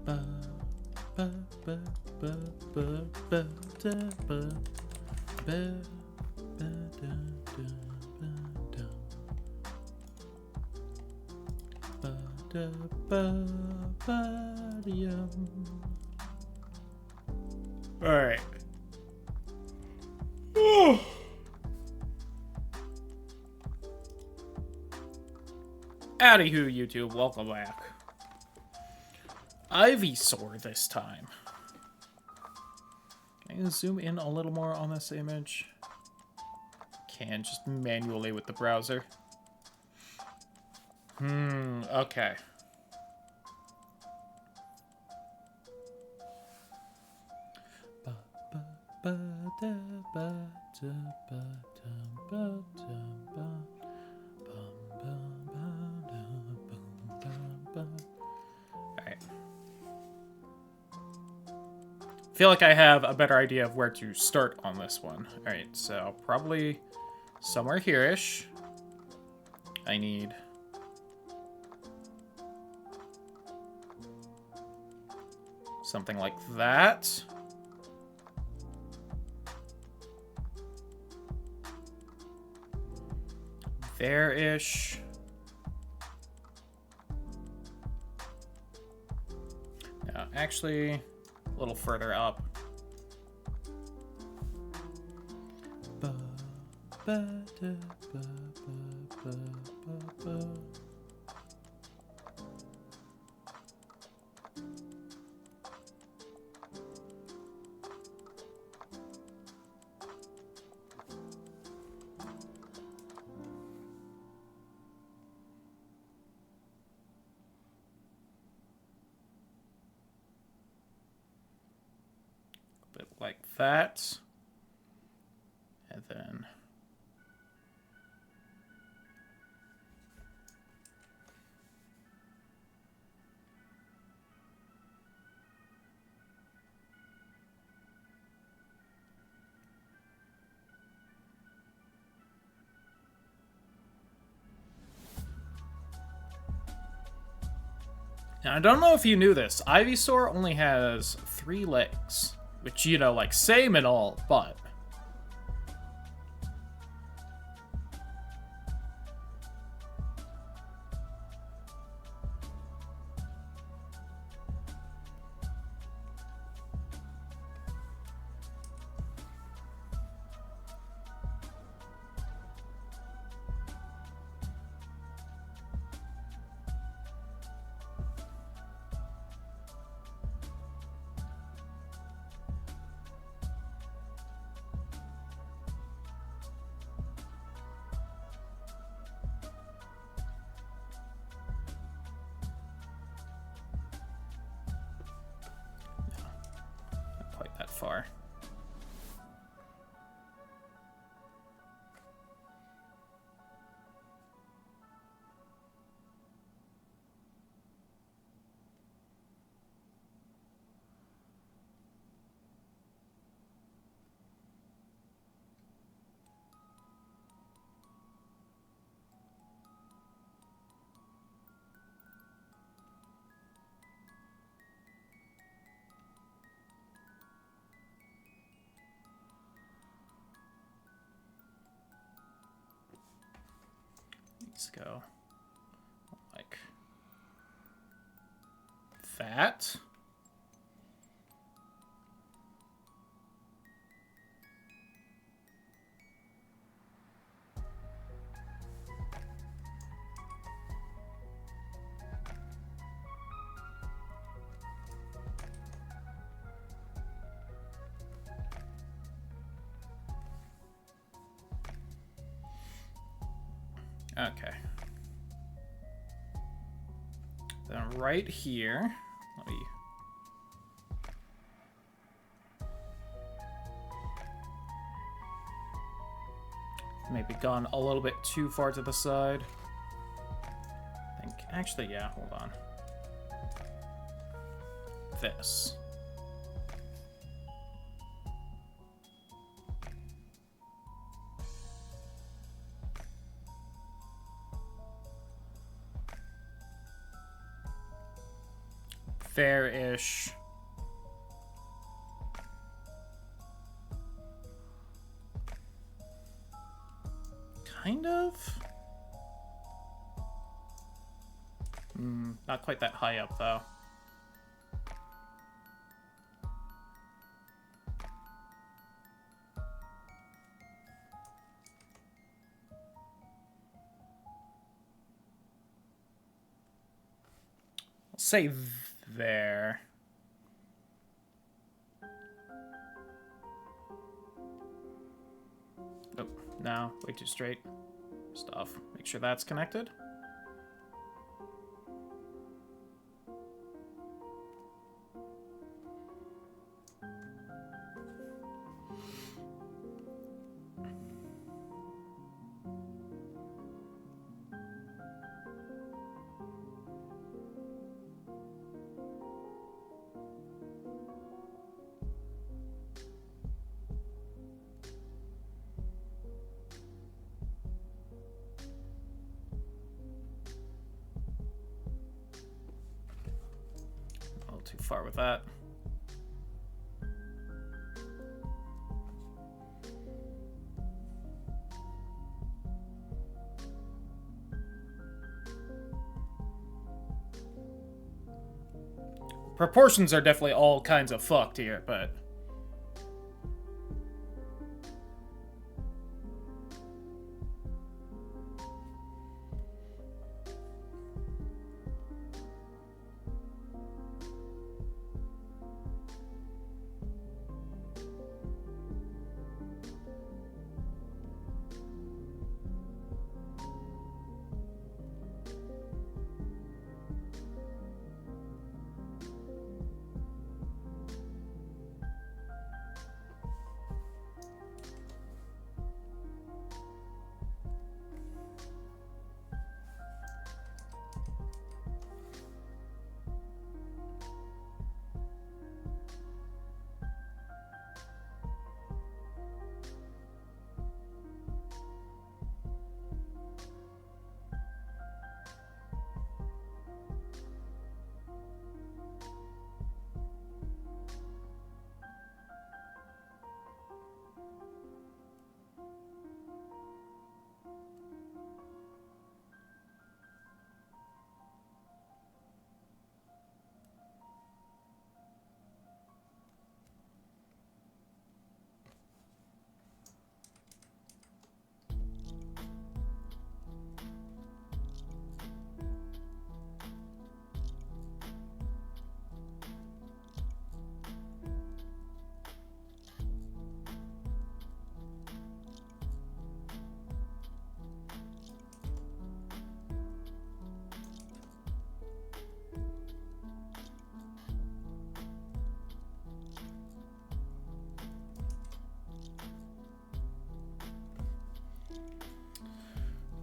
ba, ba, ba, ba, ba, ba, da, ba, ba, ba, da, da, ba, da. Ba, da, ba, ba, yum. All right. Anywho, YouTube, welcome back. Ivysaur this time. Can I zoom in a little more on this image? Can just manually with the browser. Okay. Ba, ba, ba, da, ba, da, ba, da, ba, da, ba. Alright. Feel like I have a better idea of where to start on this one. Alright, so probably somewhere here-ish. I need something like that. There-ish. No, actually, a little further up. Ba, ba, da, ba, ba, ba, ba, ba. Bit like that. And then now, I don't know if you knew this. Ivysaur only has 3 legs. Which, you know, like, same and all, but... quite that far. Let's go like that. Okay. Then right here, let me... maybe gone a little bit too far to the side. I think, actually, yeah, hold on. This. fair-ish. Kind of. Not quite that high up, though. I'll say there. Oh, no, way too straight. Stuff. Make sure that's connected. Too far with that. Proportions are definitely all kinds of fucked here, but...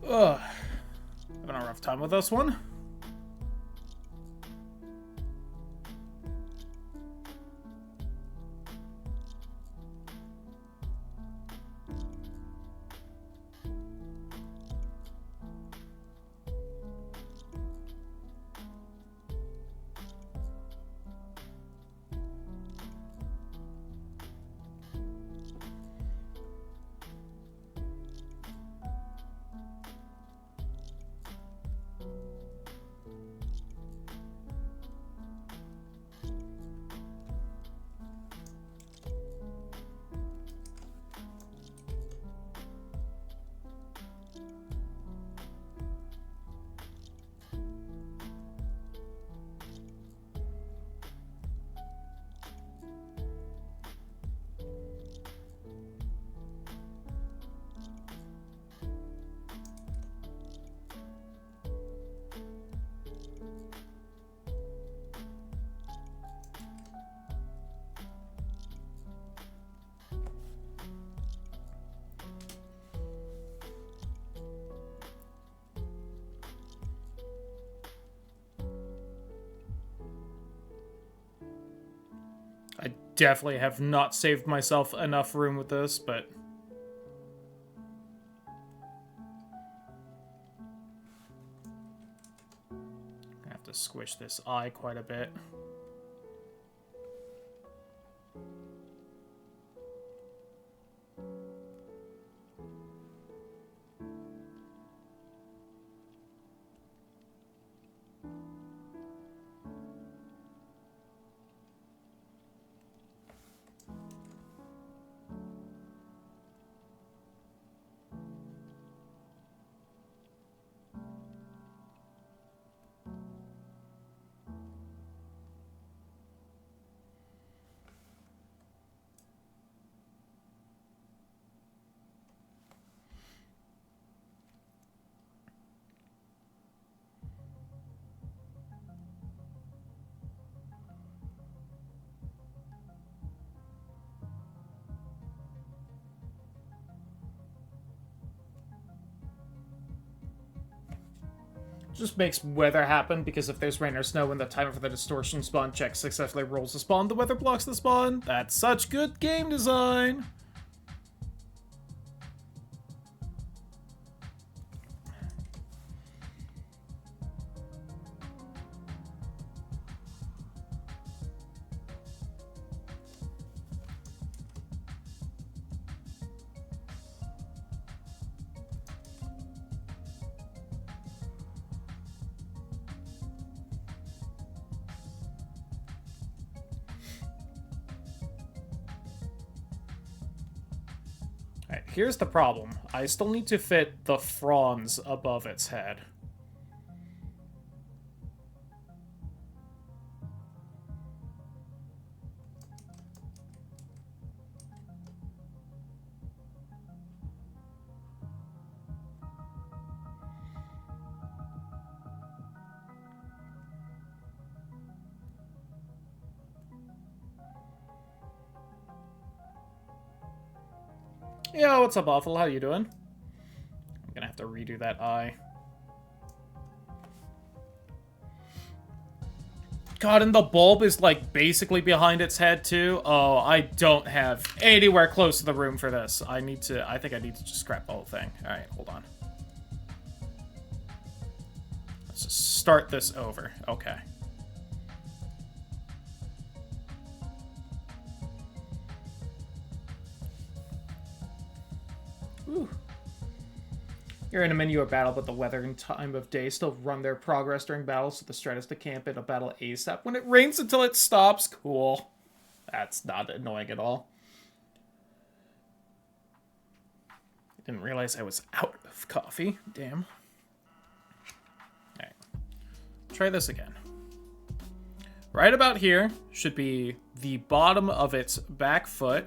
Ugh. Having a rough time with this one. I definitely have not saved myself enough room with this, but... I have to squish this eye quite a bit. Just makes weather happen, because if there's rain or snow when the timer for the distortion spawn check successfully rolls the spawn, the weather blocks the spawn. That's such good game design! Alright, here's the problem. I still need to fit the fronds above its head. Yo, what's up, Awful? How you doing? I'm gonna have to redo that eye. God, and the bulb is, like, basically behind its head, too? Oh, I don't have anywhere close to the room for this. I think I need to just scrap the whole thing. Alright, hold on. Let's just start this over. Okay. Ooh. You're in a menu of battle, but the weather and time of day still run their progress during battles, so the strat is to camp in a battle ASAP when it rains until it stops. Cool. That's not annoying at all. I didn't realize I was out of coffee. Damn. Alright. Try this again. Right about here should be the bottom of its back foot.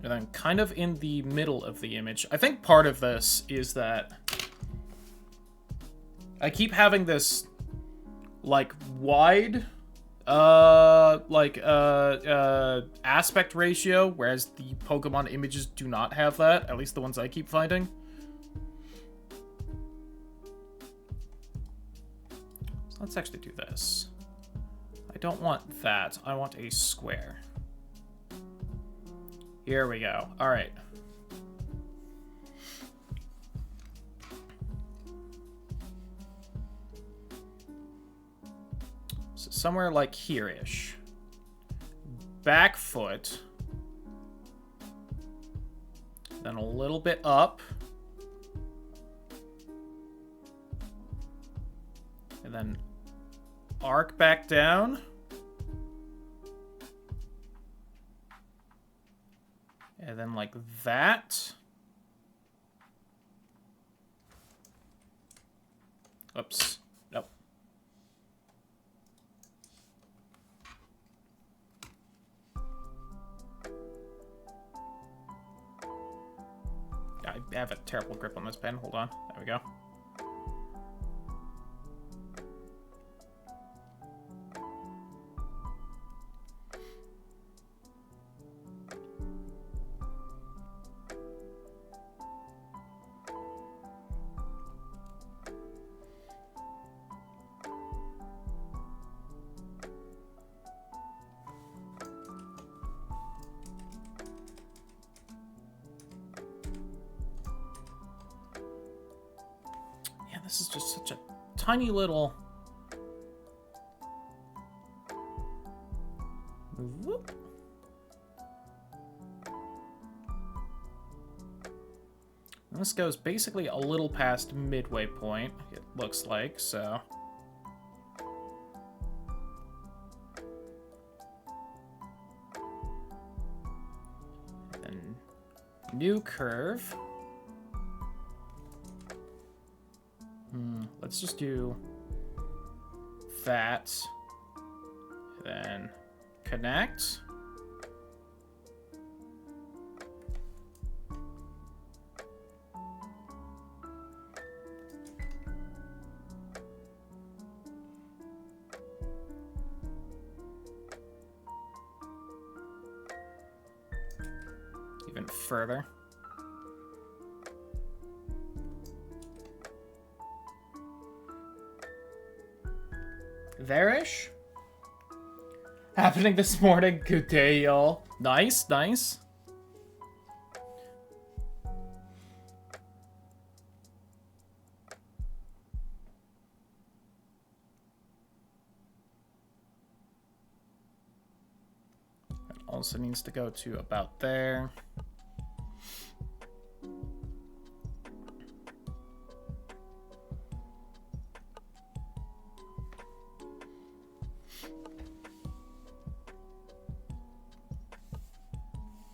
And then kind of in the middle of the image. I think part of this is that I keep having this, like, wide, aspect ratio, whereas the Pokemon images do not have that, at least the ones I keep finding. So let's actually do this. I don't want that. I want a square. Here we go. All right. So somewhere like here-ish. Back foot. Then a little bit up. And then arc back down. And then like that. Oops. Nope. I have a terrible grip on this pen. Hold on. There we go. This is just such a tiny little... Whoop. And this goes basically a little past midway point, it looks like, so... And then new curve. Let's just do that, then connect. even further. There-ish? Happening this morning. Good day, y'all. Nice, nice. That also needs to go to about there.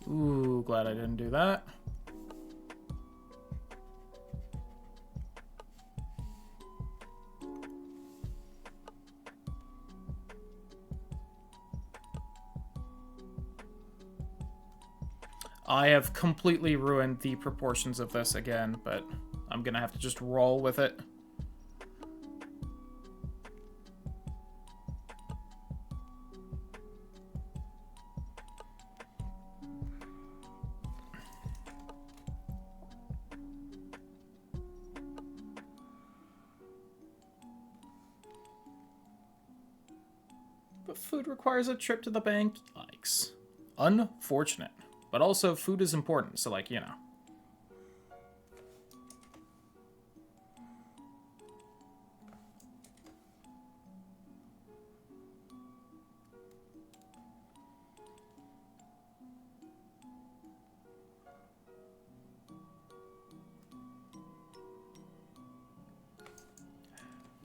Ooh, glad I didn't do that. I have completely ruined the proportions of this again, but I'm gonna have to just roll with it. But food requires a trip to the bank. Yikes. Unfortunate. But also, food is important, so, like, you know.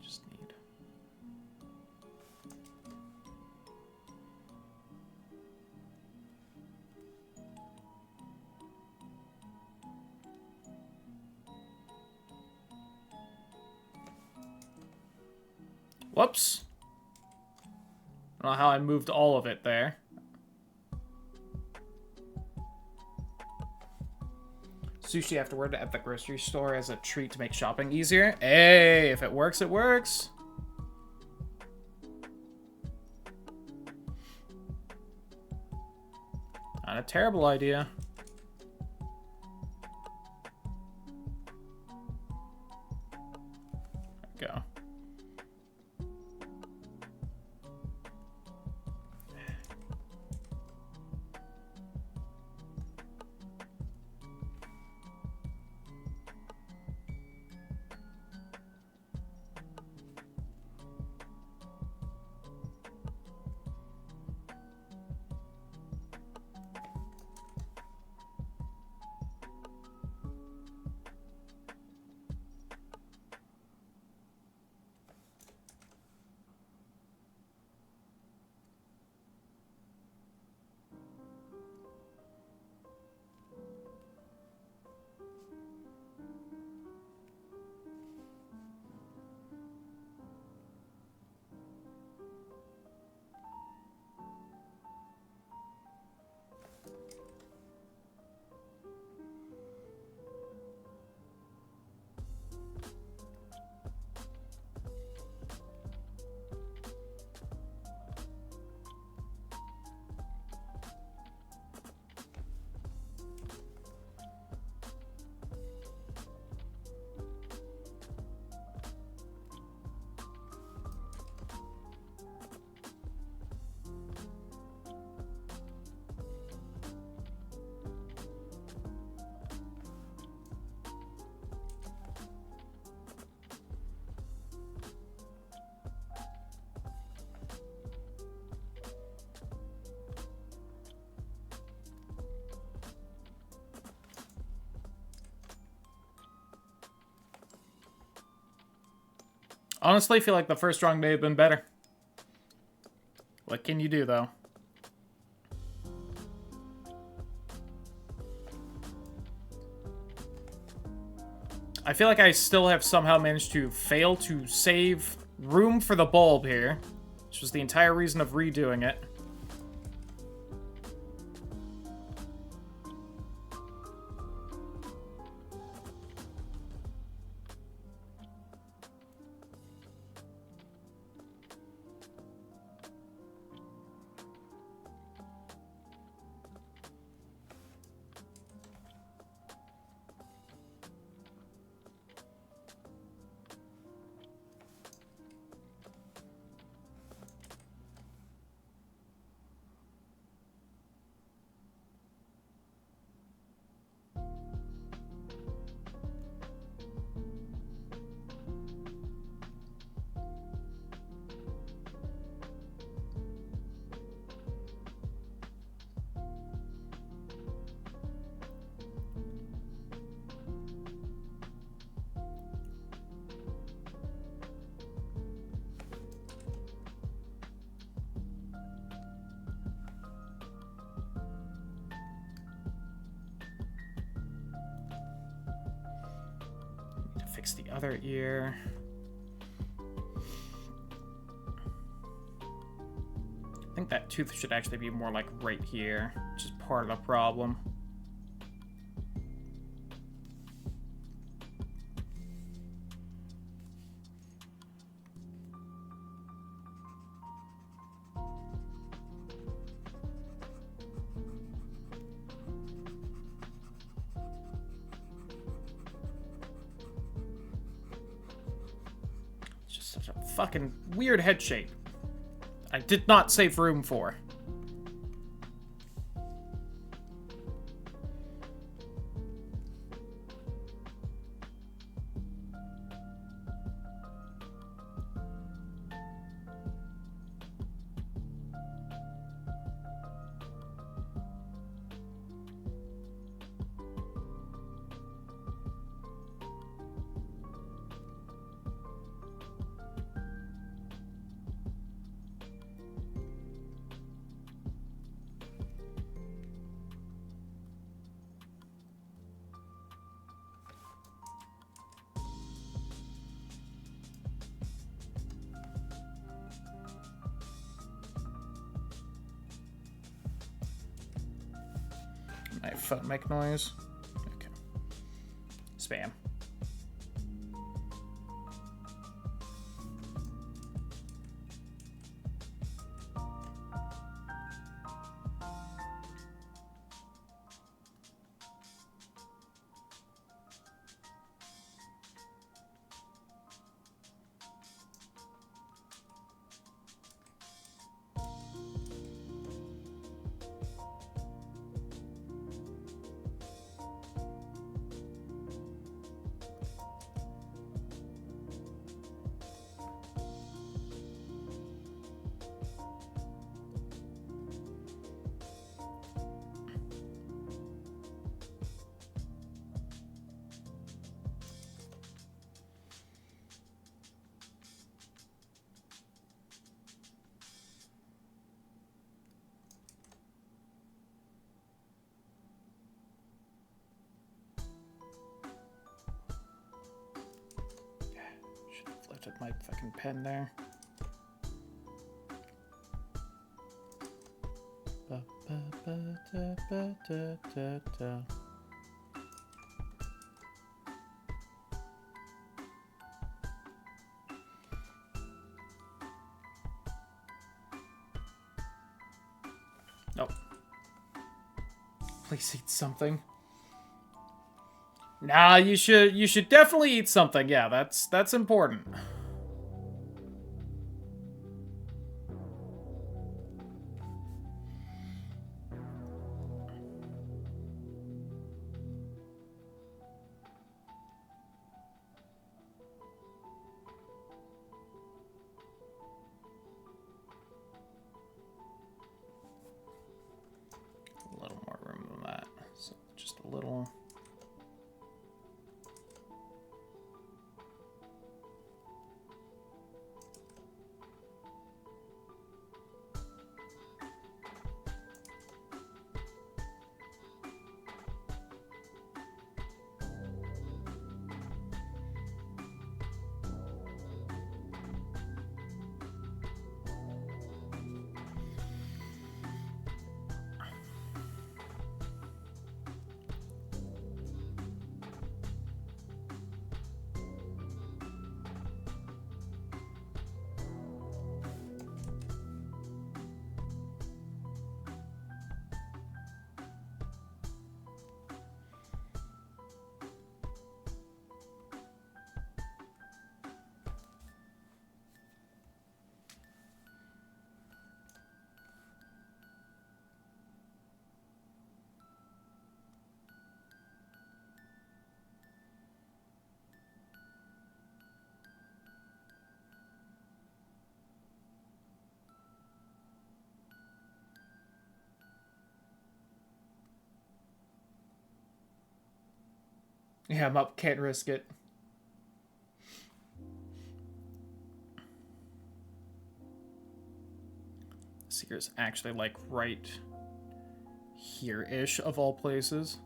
Just need... Whoops. I don't know how I moved all of it there. Sushi afterward at the grocery store as a treat to make shopping easier. Hey, if it works, it works. Not a terrible idea. There we go. Honestly, I feel like the first drawing may have been better. What can you do, though? I feel like I still have somehow managed to fail to save room for the bulb here, which was the entire reason of redoing it. Fix the other ear. I think that tooth should actually be more like right here, which is part of the problem. It's just such a fucking weird head shape. I did not save room for. My foot make noise. Okay. Spam. Should have lifted my fucking pen there. Ba, ba, ba, da, ba, da, da, da. Nope. Please eat something. Nah, you should definitely eat something. Yeah, that's important. A little more room than that. So just a little. Yeah, I'm up. Can't risk it. Seeker's actually like right here-ish of all places.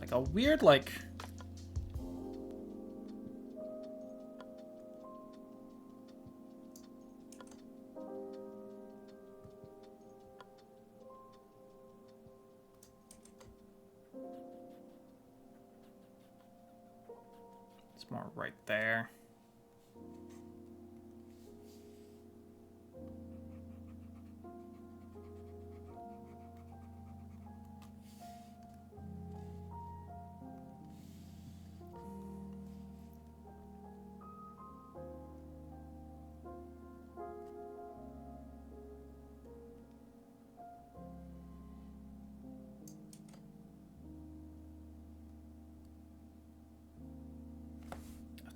Like a weird, like... It's more right there.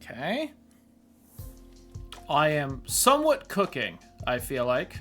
Okay. I am somewhat cooking, I feel like.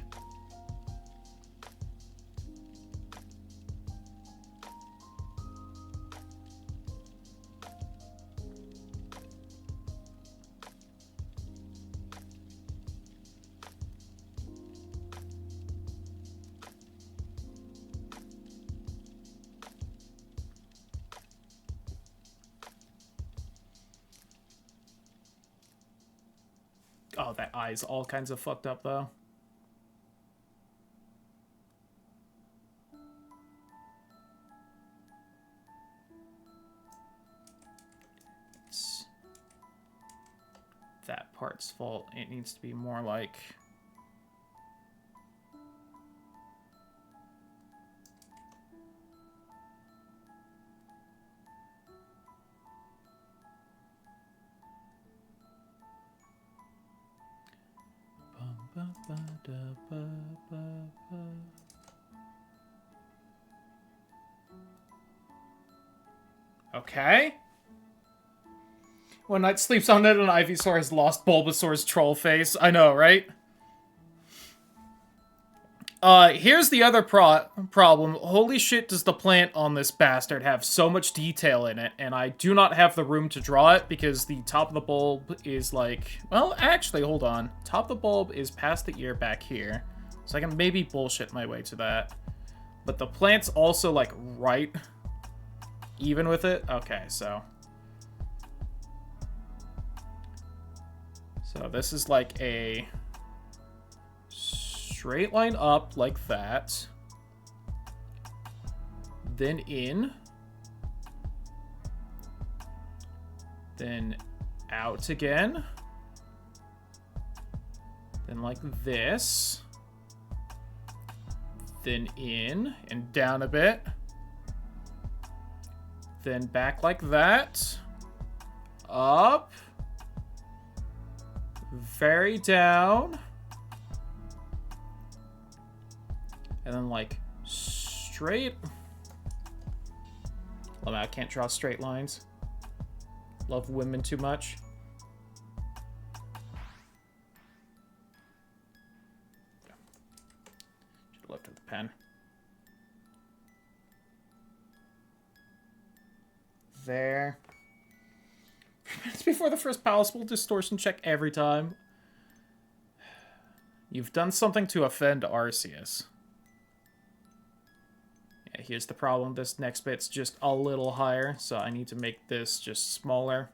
Oh, that eye's all kinds of fucked up, though. It's that part's fault. It needs to be more like... Okay. When Night sleeps on it, and Ivysaur has lost Bulbasaur's troll face. I know, right? Here's the other problem. Holy shit, does the plant on this bastard have so much detail in it, and I do not have the room to draw it because the top of the bulb is like... Well, actually, hold on. Top of the bulb is past the ear back here, so I can maybe bullshit my way to that. But the plant's also, like, right even with it? Okay, so... So this is like a... straight line up like that, then in, then out again, then like this, then in and down a bit, then back like that, up, very down, and then, like, straight. Well, I can't draw straight lines. Love women too much. Should have lifted the pen. There. Minutes before the first palatable distortion check every time. You've done something to offend Arceus. Yeah, here's the problem. This next bit's just a little higher, so I need to make this just smaller.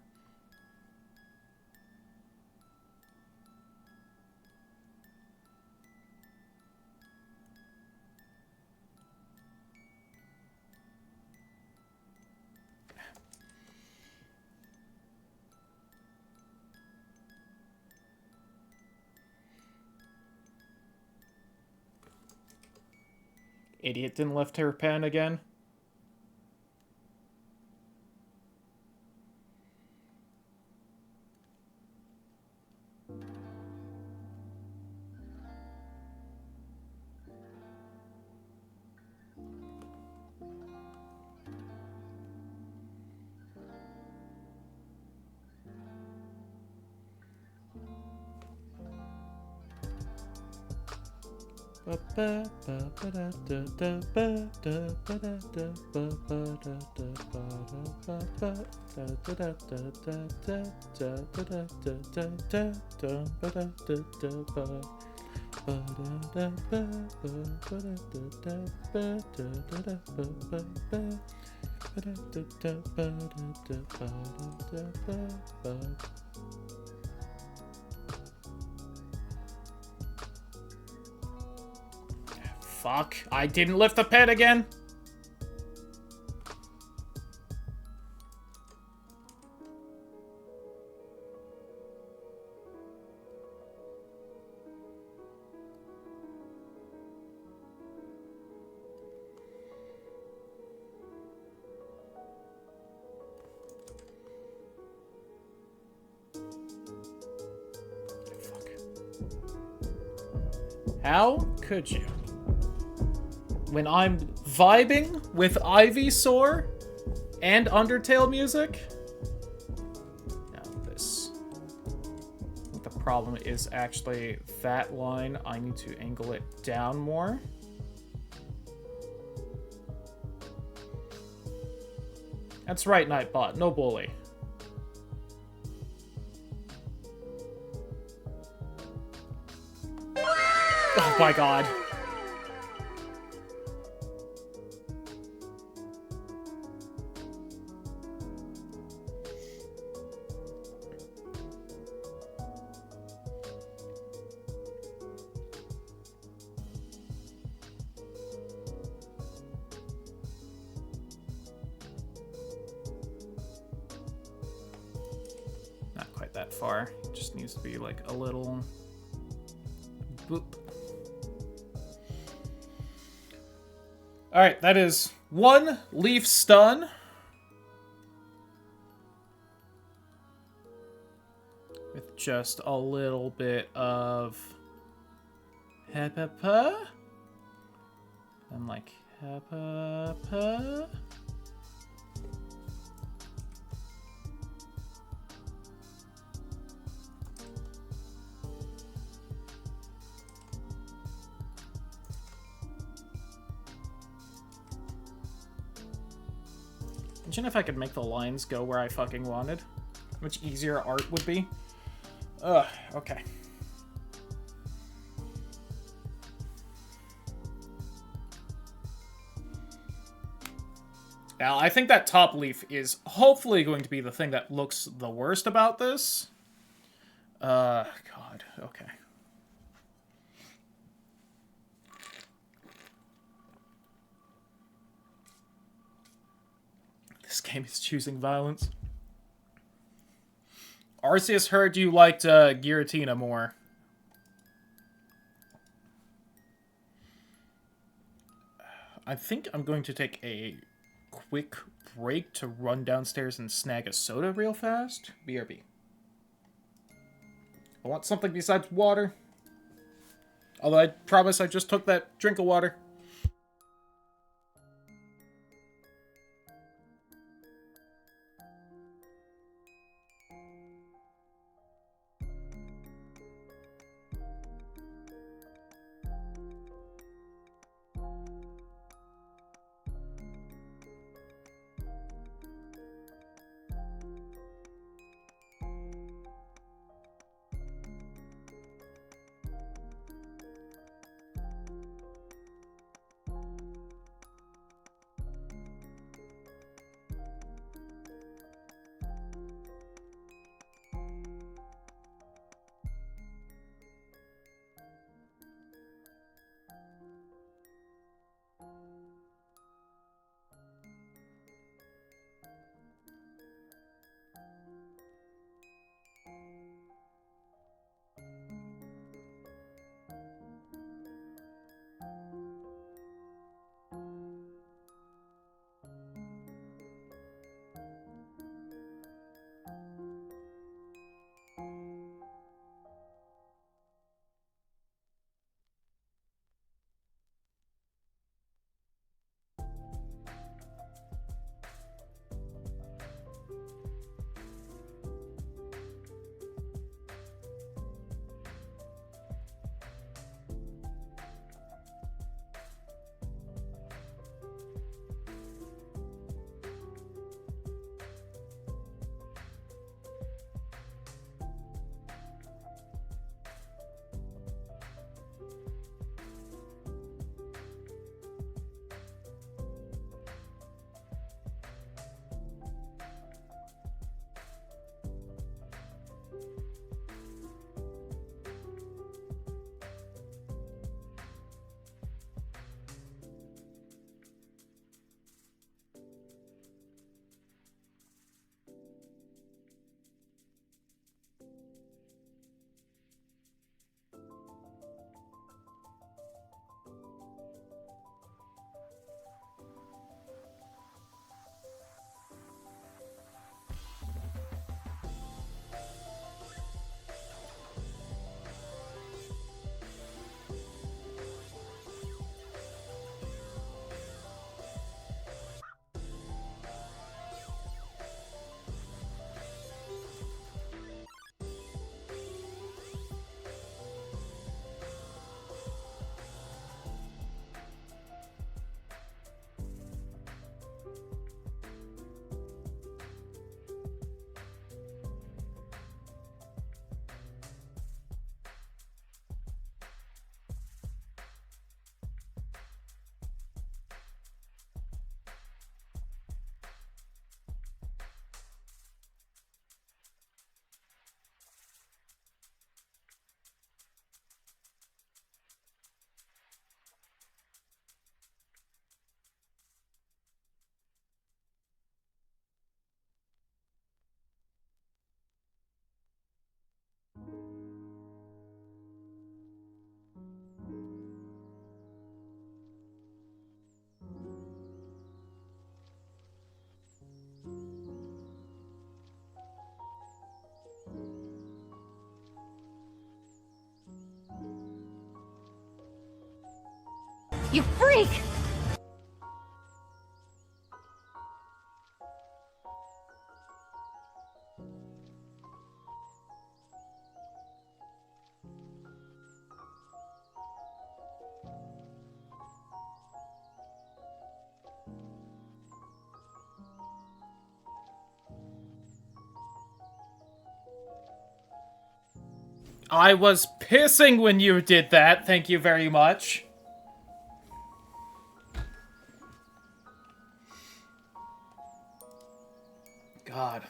Idiot didn't lift her pen again. Fuck, I didn't lift the pit again. How could you? When I'm vibing with Ivysaur and Undertale music? Now this. I think the problem is actually that line. I need to angle it down more. That's right, Nightbot. No bully. Oh my god. Not quite that far. It just needs to be like a little boop. Alright, that is 1 leaf stun. With just a little bit of Hepapa. And like Hepapa. Imagine if I could make the lines go where I fucking wanted. How much easier art would be. Ugh, okay. Now, I think that top leaf is hopefully going to be the thing that looks the worst about this. God, okay. This game is choosing violence. Arceus heard you liked Giratina more. I think I'm going to take a quick break to run downstairs and snag a soda real fast. BRB. I want something besides water. Although I promise I just took that drink of water. You freak! I was pissing when you did that. Thank you very much. God.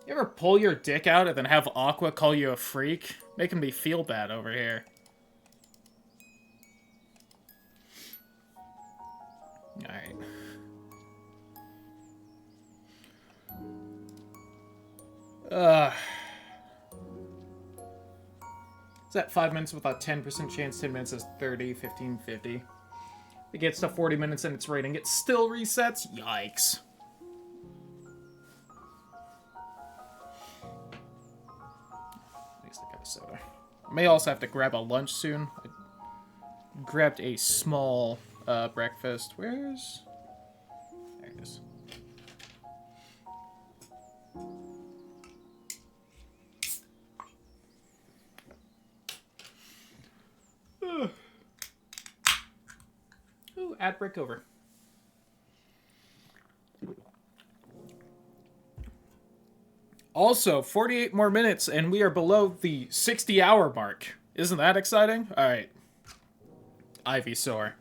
You ever pull your dick out and then have Aqua call you a freak? Making me feel bad over here. Alright. Is that 5 minutes with a 10% chance? 10 minutes is 30, 15, 50. If it gets to 40 minutes and it's rating, it still resets? Yikes. At least I got a soda. I may also have to grab a lunch soon. I grabbed a small breakfast. Where's... There it is. Ooh, ad break over. Also, 48 more minutes and we are below the 60-hour mark. Isn't that exciting? Alright. Ivysaur.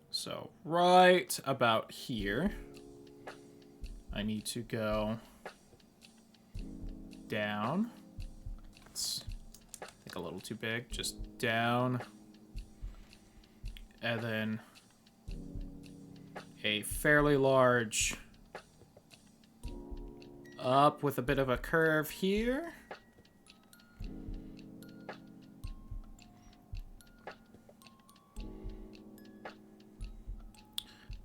So, right about here, I need to go down. It's a little too big. Just down. And then a fairly large up with a bit of a curve here.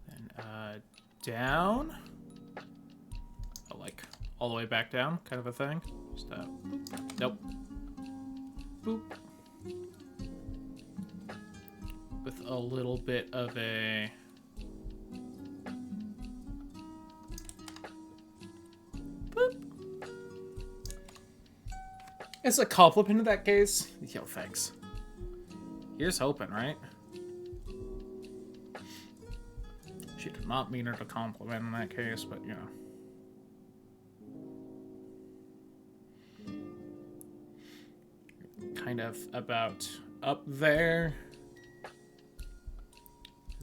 Then down. Oh, like all the way back down, kind of a thing. Just nope. Boop. With a little bit of a... Boop. It's a compliment in that case. Yo, thanks. Here's hoping, right? She did not mean it a compliment in that case, but, you know. Kind of about up there.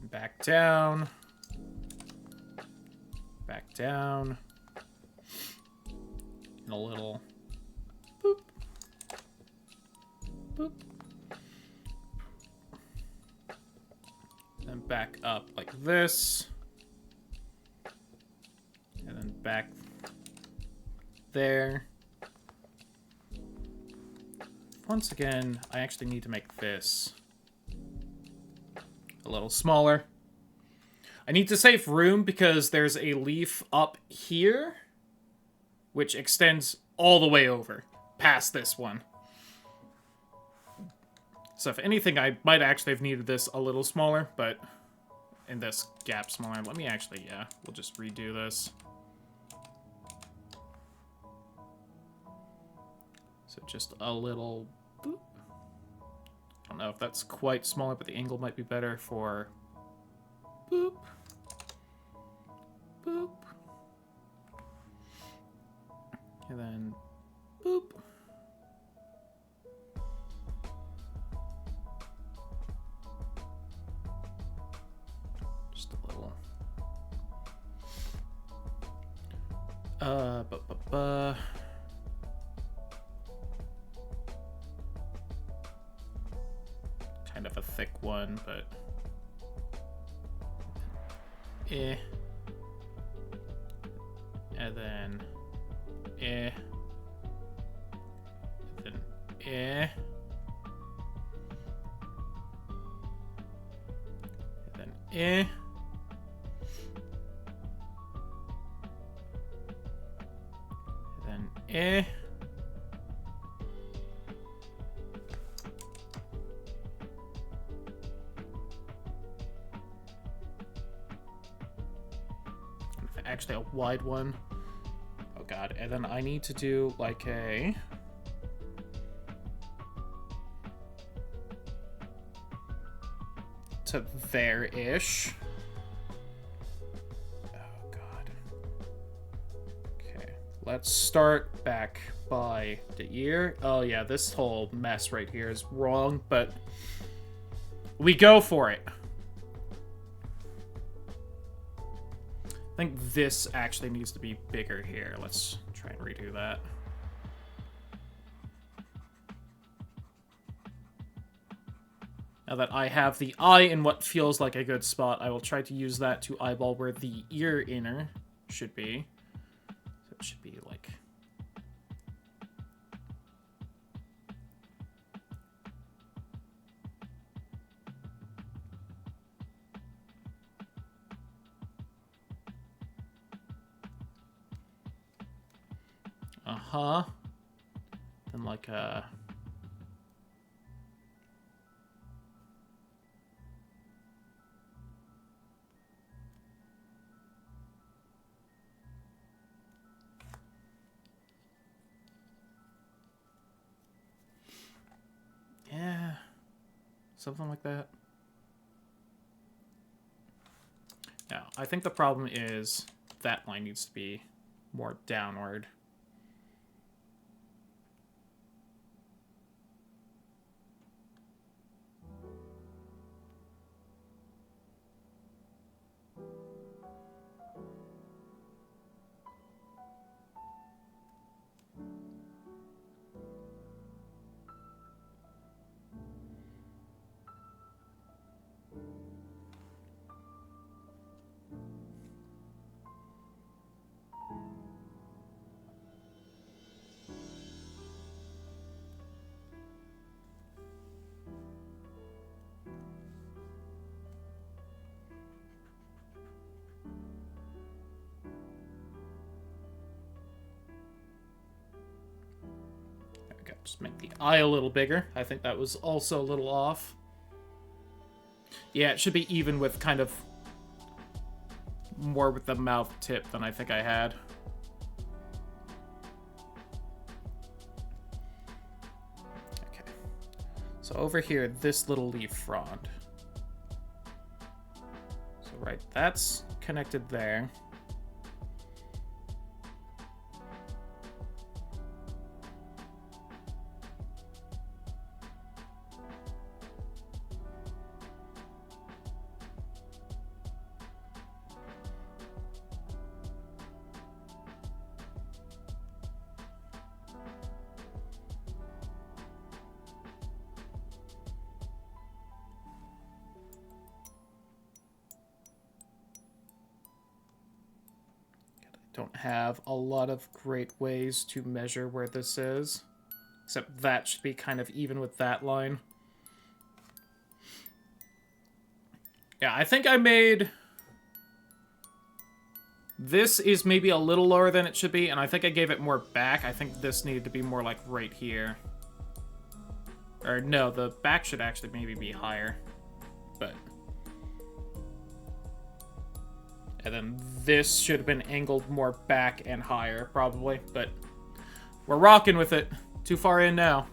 Back down. Back down. And a little boop. Boop. Then back up like this. And then back there. Once again, I actually need to make this a little smaller. I need to save room because there's a leaf up here, which extends all the way over, past this one. So if anything, I might actually have needed this a little smaller, but in this gap smaller. Let me actually, yeah, we'll just redo this. So just a little boop. I don't know if that's quite smaller, but the angle might be better for boop. Boop. And then boop. Just a little. Kind of a thick one, but eh. And then eh. And then eh. And then eh. And then eh. actually a wide one. Oh god, and then I need to do like a... to there-ish. Oh god. Okay, let's start back by the ear. Oh yeah, this whole mess right here is wrong, but we go for it. I think this actually needs to be bigger here. Let's try and redo that. Now that I have the eye in what feels like a good spot, I will try to use that to eyeball where the ear inner should be. So it should be like... Uh-huh. Then like a... yeah, something like that. Now, I think the problem is that line needs to be more downward. Just make the eye a little bigger. I think that was also a little off. Yeah, it should be even with kind of more with the mouth tip than I think I had. Okay. So over here, this little leaf frond. So right, that's connected there. Don't have a lot of great ways to measure where this is. Except that should be kind of even with that line. Yeah, I think I made... This is maybe a little lower than it should be, and I think I gave it more back. I think this needed to be more like right here. Or no, the back should actually maybe be higher. But... and then this should have been angled more back and higher, probably. But we're rocking with it. Too far in now.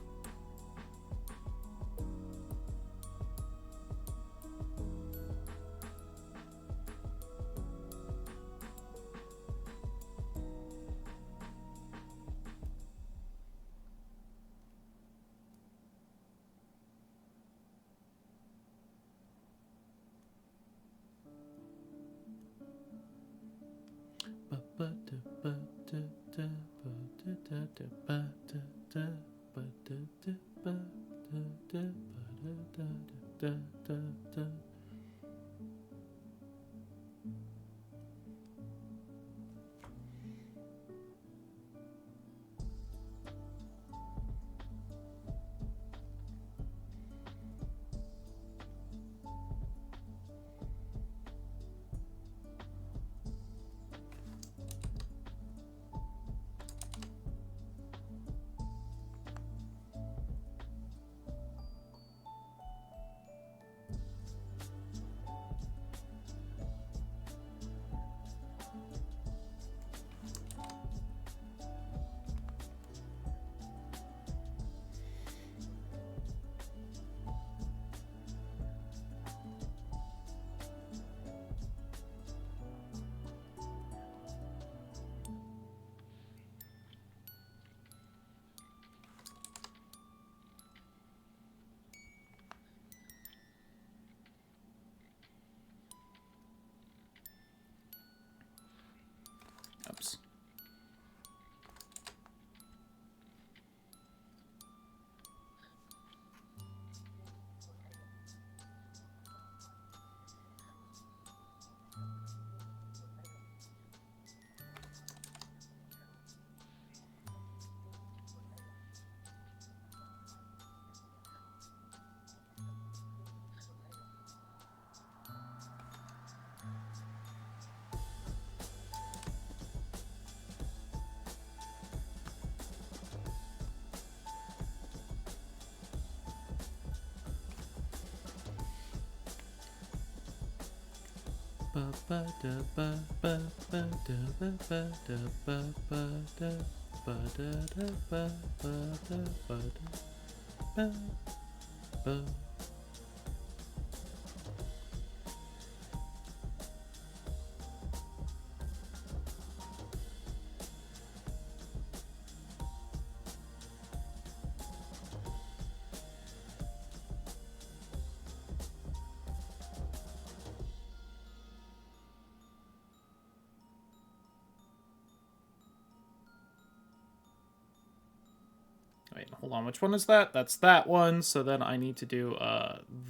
Wait, hold on. Which one is that? That's that one. So then I need to do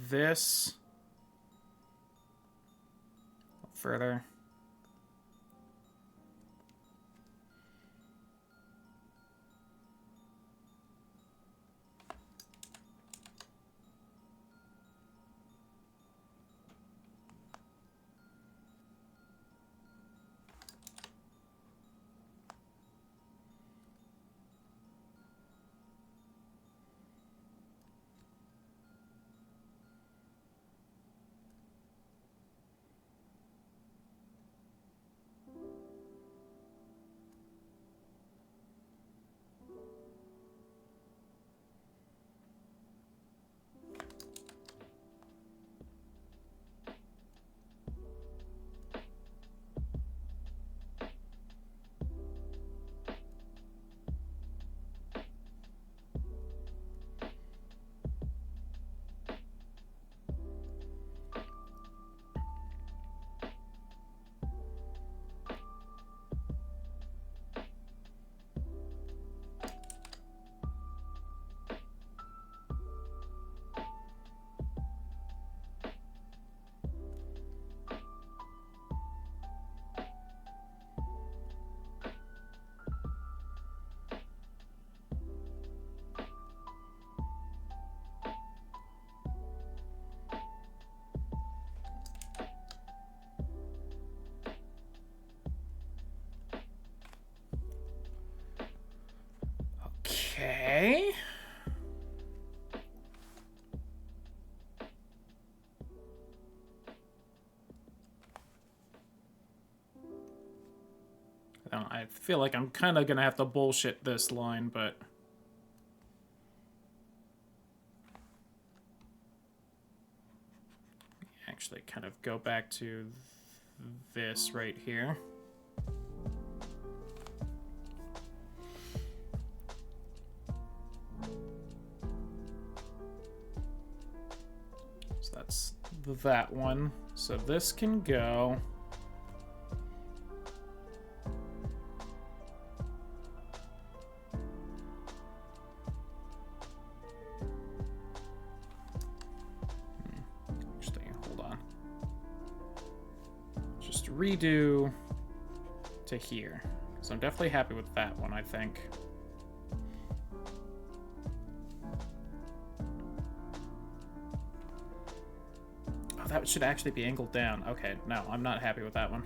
this further. Okay. I feel like I'm kind of going to have to bullshit this line, but... actually kind of go back to this right here. So that's that one. So this can go... redo to here. So I'm definitely happy with that one, I think. Oh, that should actually be angled down. Okay, no, I'm not happy with that one.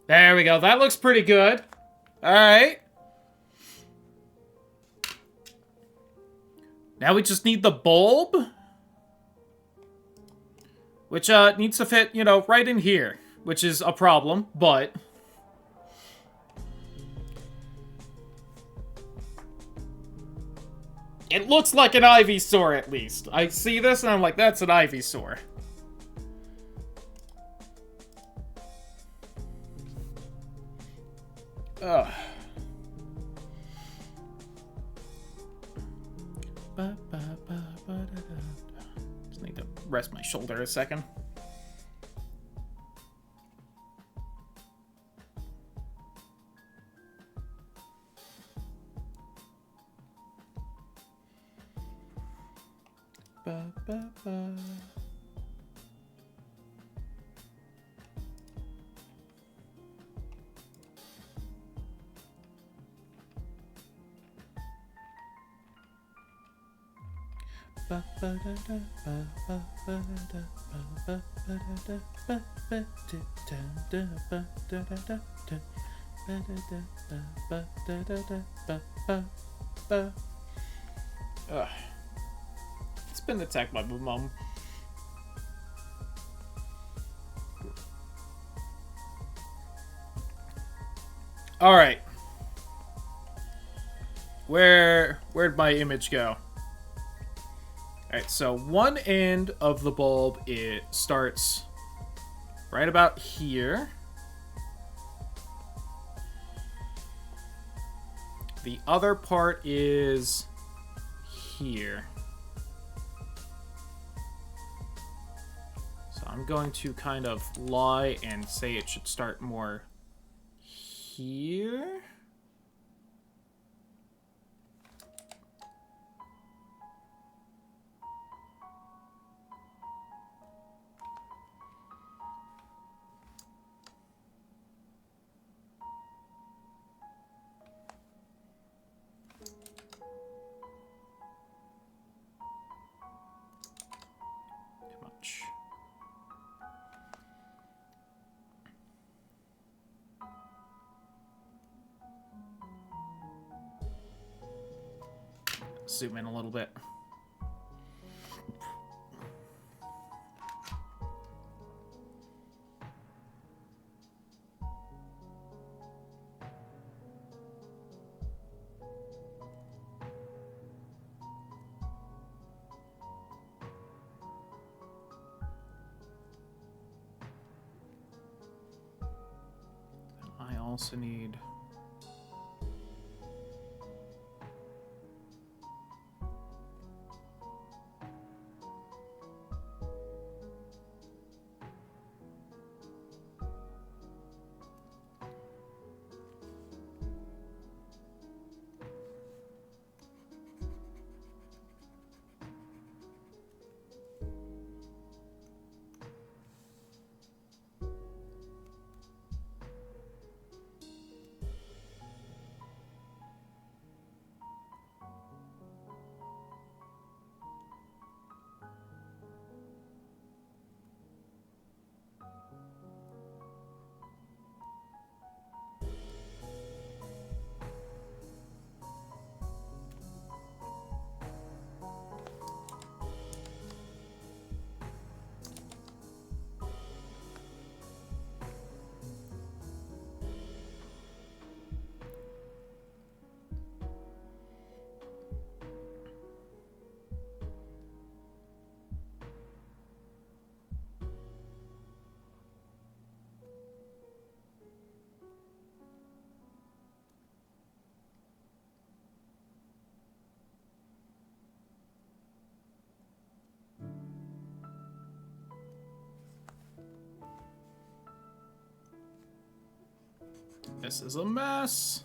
There we go. That looks pretty good. All right. Now we just need the bulb. Which needs to fit, you know, right in here. Which is a problem, but... It looks like an Ivysaur, at least. I see this, and I'm like, that's an Ivysaur. Ugh. Just need to rest my shoulder a second. It's been attacked by my mom. All right. Where'd my image go? Alright, so one end of the bulb, it starts right about here. The other part is here. So I'm going to kind of lie and say it should start more here. Zoom in a little bit. I also need... This is a mess.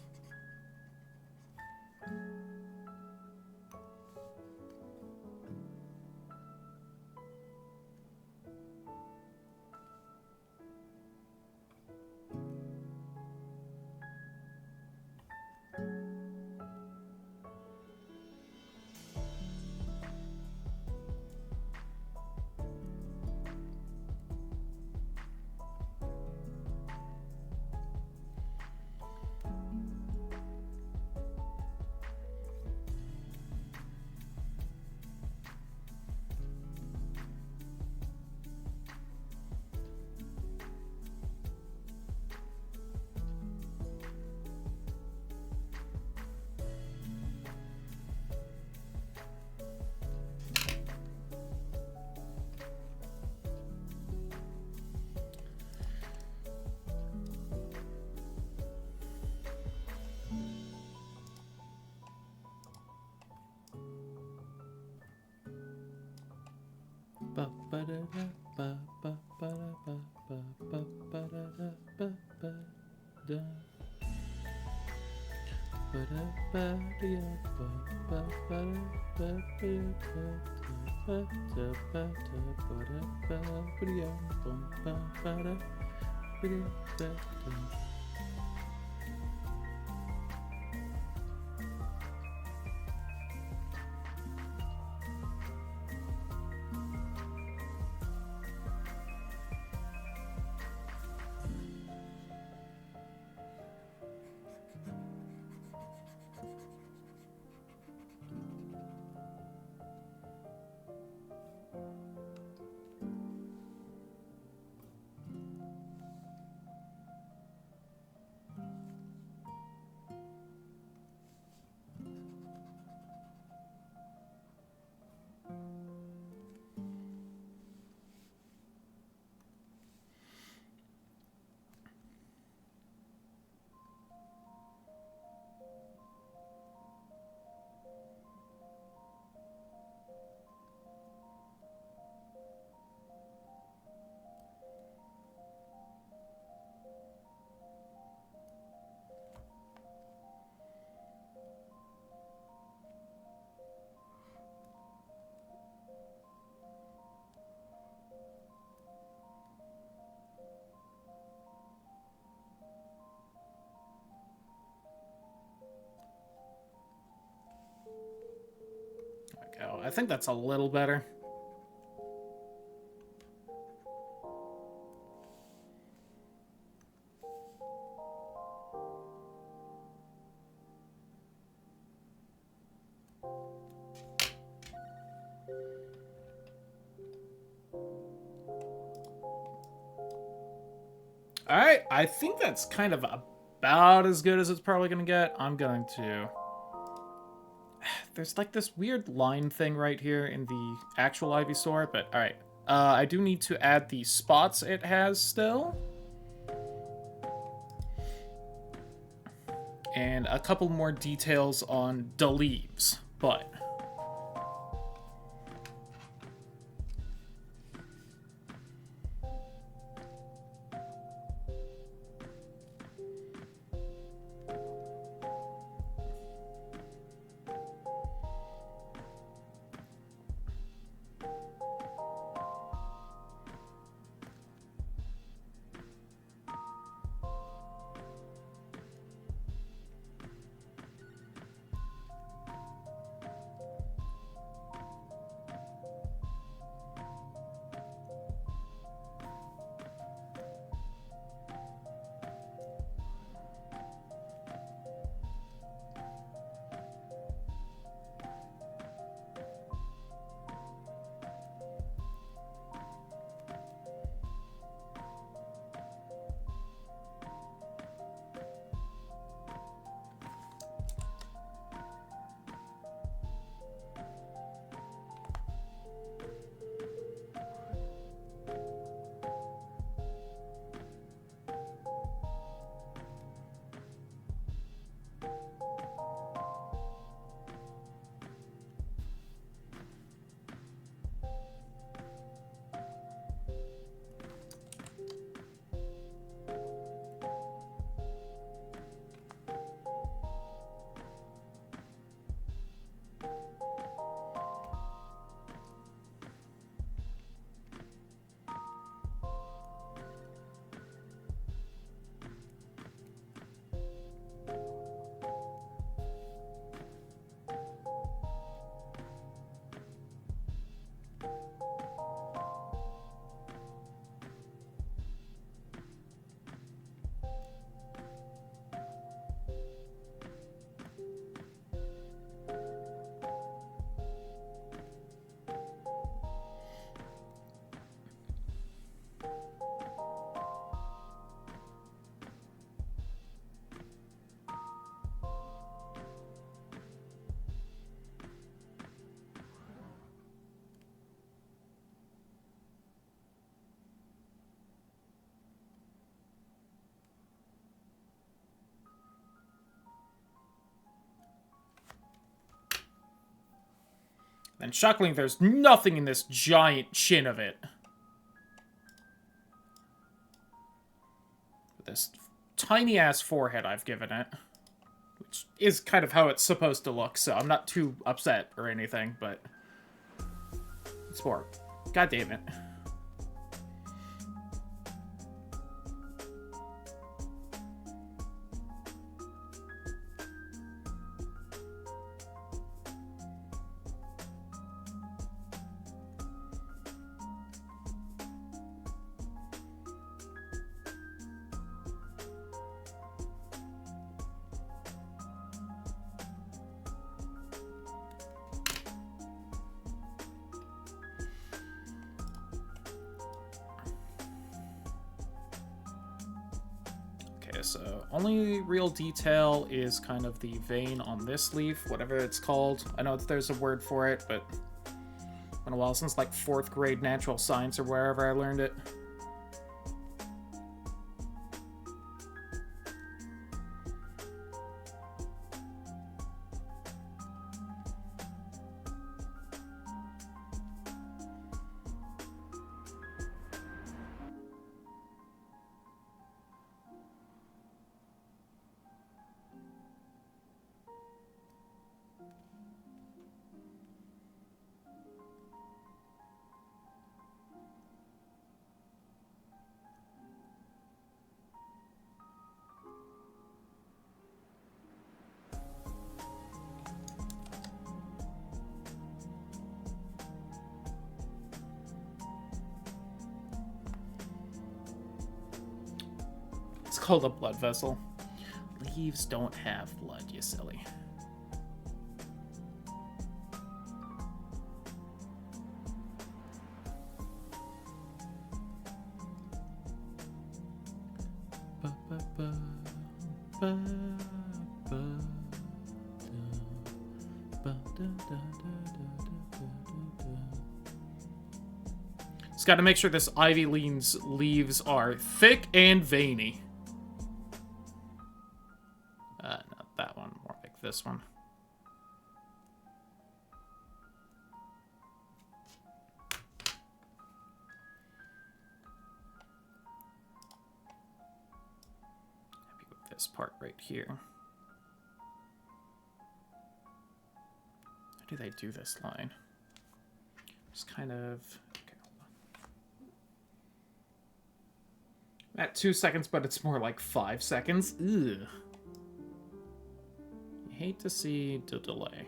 Go. I think that's a little better. Alright, I think that's kind of about as good as it's probably going to get. I'm going to... There's like this weird line thing right here in the actual Ivysaur, but alright. I do need to add the spots it has still. And a couple more details on the leaves, but... And shockingly, there's nothing in this giant chin of it. This tiny-ass forehead I've given it. Which is kind of how it's supposed to look, so I'm not too upset or anything, but it's more, god damn it. So only real detail is kind of the vein on this leaf, whatever it's called. I know that there's a word for it, but it's been a while since like 4th grade natural science or wherever I learned it. It's called a blood vessel. Leaves don't have blood, you silly. Just got to make sure this Ivy leaves are thick and veiny. Not that one, more like this one. Happy with this part right here. How do they do this line? Just kind of... Okay, hold on. At 2 seconds, but it's more like 5 seconds. Ugh. You hate to see the delay.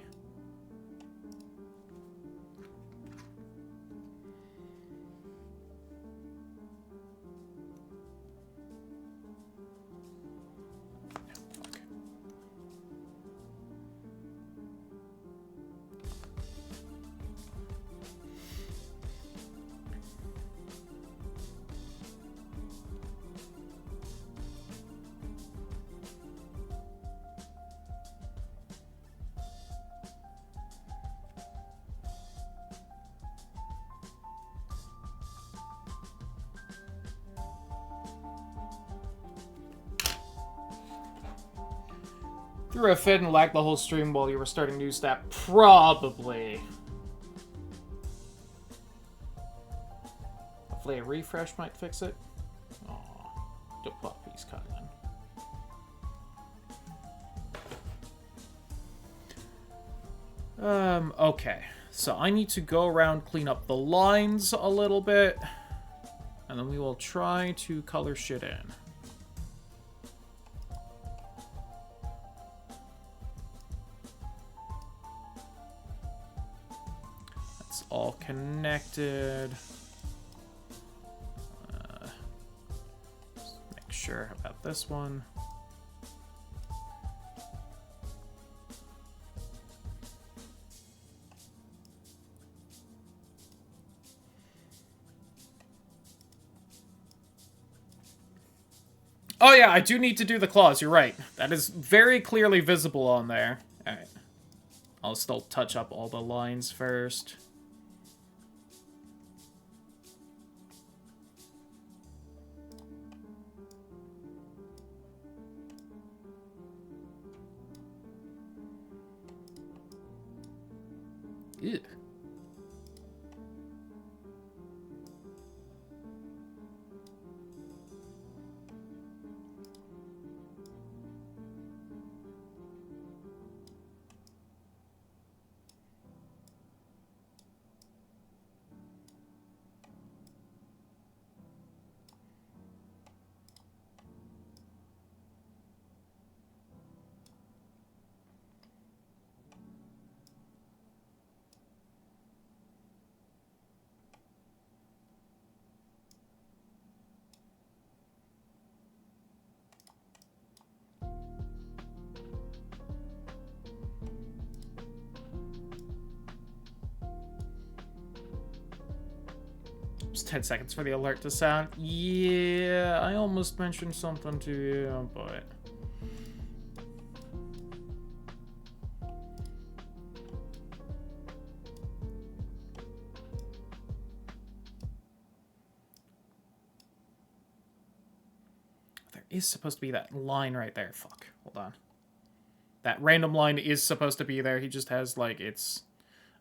Threw a fit and lagged the whole stream while you were starting to use that? Probably. Hopefully a refresh might fix it. Aw, the puppy's cuddling. Okay. So I need to go around, clean up the lines a little bit, and then we will try to color shit in. All connected. Just make sure about this one. Oh yeah, I do need to do the claws, you're right. That is very clearly visible on there. Alright. I'll still touch up all the lines first. Ew. It's 10 seconds for the alert to sound. Yeah, I almost mentioned something to you, but... There is supposed to be that line right there. Fuck, hold on. That random line is supposed to be there. He just has, like, it's...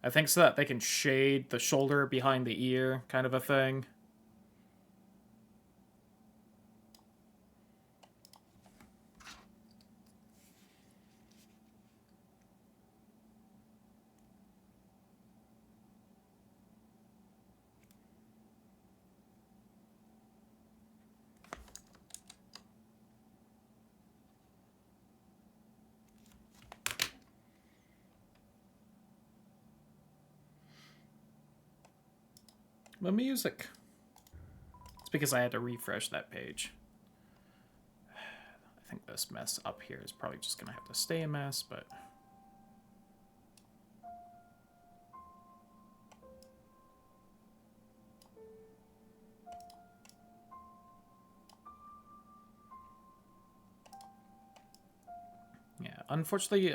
I think so that they can shade the shoulder behind the ear, kind of a thing. The music. It's because I had to refresh that page. I think this mess up here is probably just gonna have to stay a mess, but... Yeah, unfortunately,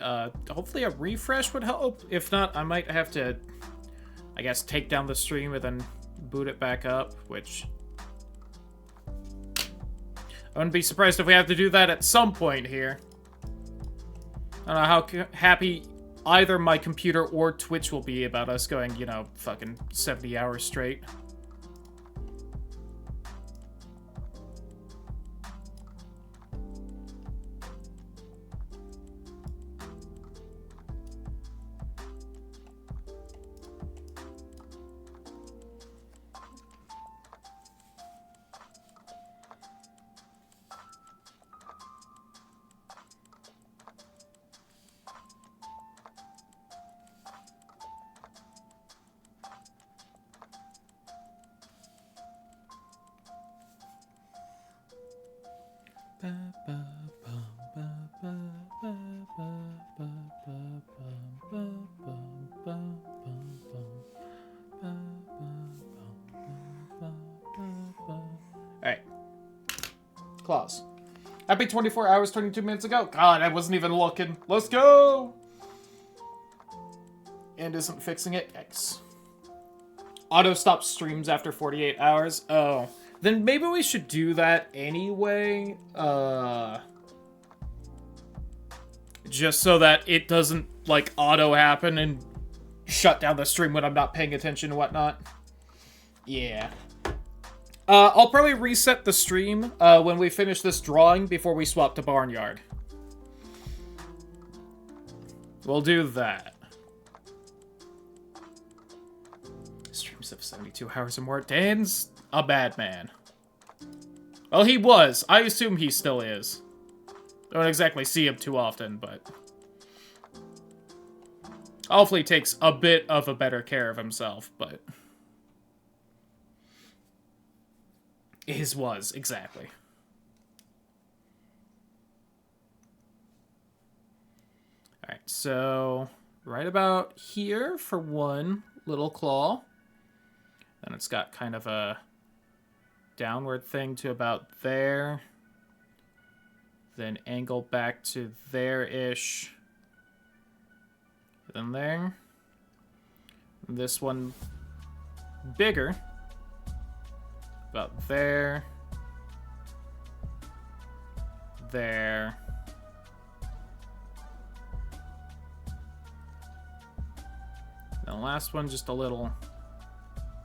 hopefully a refresh would help. If not, I might have to, I guess, take down the stream and then boot it back up, which... I wouldn't be surprised if we have to do that at some point here. I don't know how happy either my computer or Twitch will be about us going, you know, fucking 70 hours straight. Alright. Claws. Happy 24 hours, 22 minutes ago. God, I wasn't even looking. Let's go! And isn't fixing it. Yikes. Auto stop streams after 48 hours. Oh. Then maybe we should do that anyway. Just so that it doesn't, like, auto happen and shut down the stream when I'm not paying attention and whatnot. Yeah. I'll probably reset the stream when we finish this drawing before we swap to Barnyard. We'll do that. Streams of 72 hours or more. Dan's a bad man. Well, he was. I assume he still is. Don't exactly see him too often, but... hopefully he takes a bit of a better care of himself, but... his was, exactly. Alright, so... right about here for one little claw. Then it's got kind of a downward thing to about there. Then angle back to there-ish. Then there. This one bigger. About there. There. The last one just a little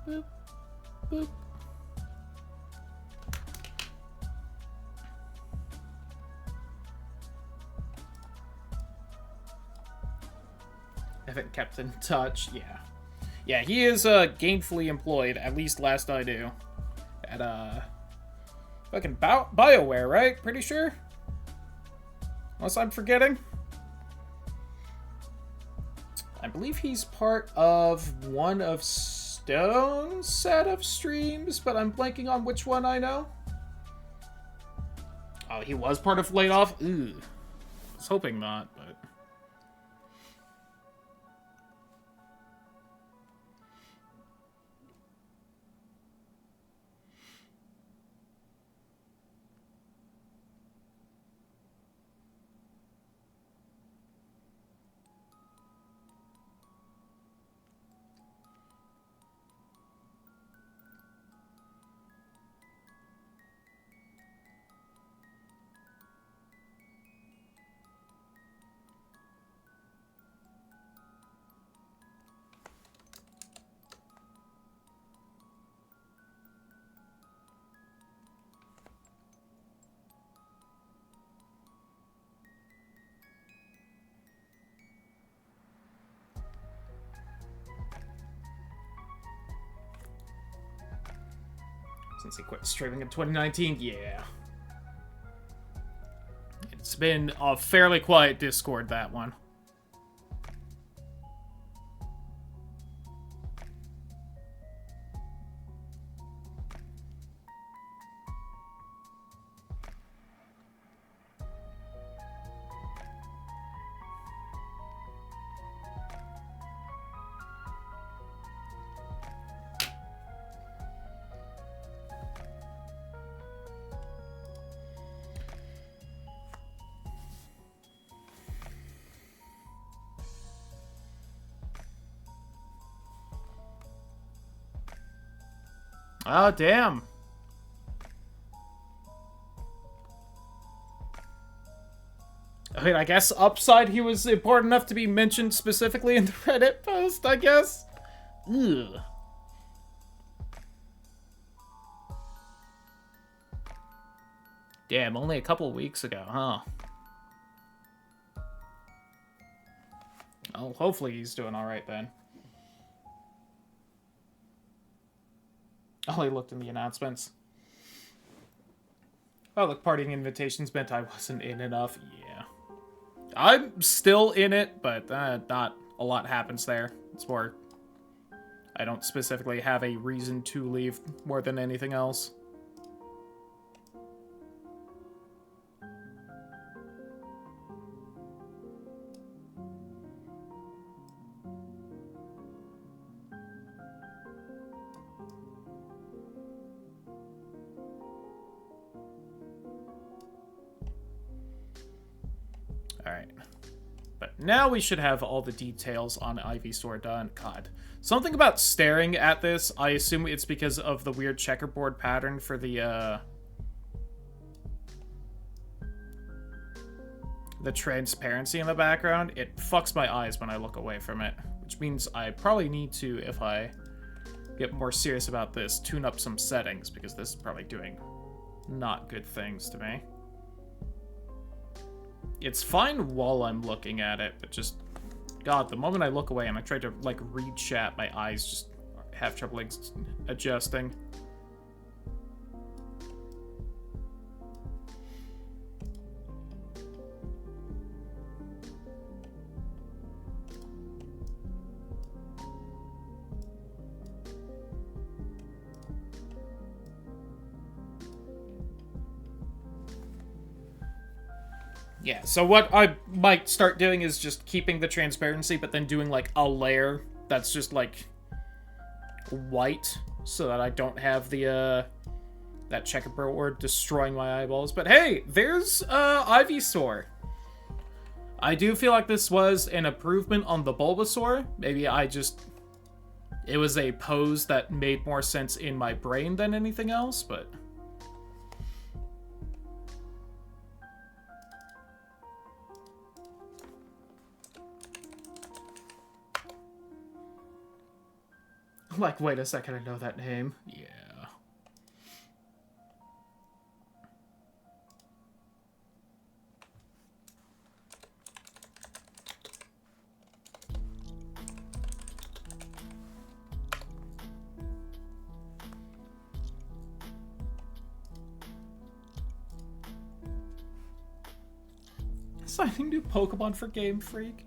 boop, boop. Haven't kept in touch. Yeah. Yeah, he is gainfully employed, at least last I knew. At fucking BioWare, right? Pretty sure? Unless I'm forgetting. I believe he's part of one of Stone's set of streams, but I'm blanking on which one I know. Oh, he was part of Laid Off? Ooh. I was hoping not, but... Since he quit streaming in 2019, yeah. It's been a fairly quiet Discord, that one. Oh, damn. I mean, I guess upside he was important enough to be mentioned specifically in the Reddit post, I guess. Ugh. Damn, only a couple weeks ago, huh? Oh, hopefully he's doing alright then. Oh, he looked in the announcements. Oh, look, partying invitations meant I wasn't in enough. Yeah. I'm still in it, but not a lot happens there. It's more... I don't specifically have a reason to leave more than anything else. Alright. But now we should have all the details on Ivysaur done. God. Something about staring at this, I assume it's because of the weird checkerboard pattern for the transparency in the background. It fucks my eyes when I look away from it. Which means I probably need to, if I get more serious about this, tune up some settings, because this is probably doing not good things to me. It's fine while I'm looking at it, but just... God, the moment I look away and I try to, like, read chat, my eyes just have trouble adjusting. Yeah, so what I might start doing is just keeping the transparency, but then doing, like, a layer that's just, like, white, so that I don't have the, that checkerboard destroying my eyeballs. But hey, there's, Ivysaur. I do feel like this was an improvement on the Bulbasaur. Maybe I just... It was a pose that made more sense in my brain than anything else, but... Like, wait a second, I know that name. Yeah. Signing new Pokemon for Game Freak?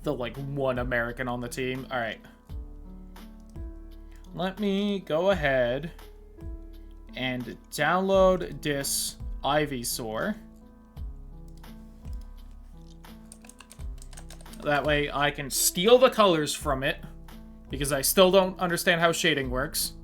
The, like, one American on the team. Alright. Let me go ahead and download this Ivysaur. That way I can steal the colors from it, because I still don't understand how shading works.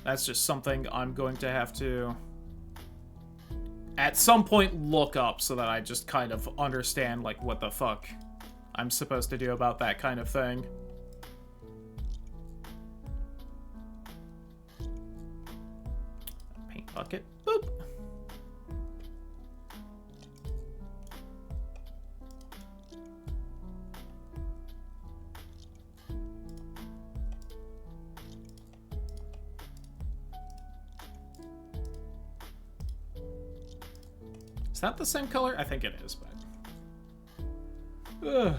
That's just something I'm going to have to, at some point, look up so that I just kind of understand, like, what the fuck I'm supposed to do about that kind of thing. Paint bucket. Boop. Is that the same color? I think it is, but... Ugh.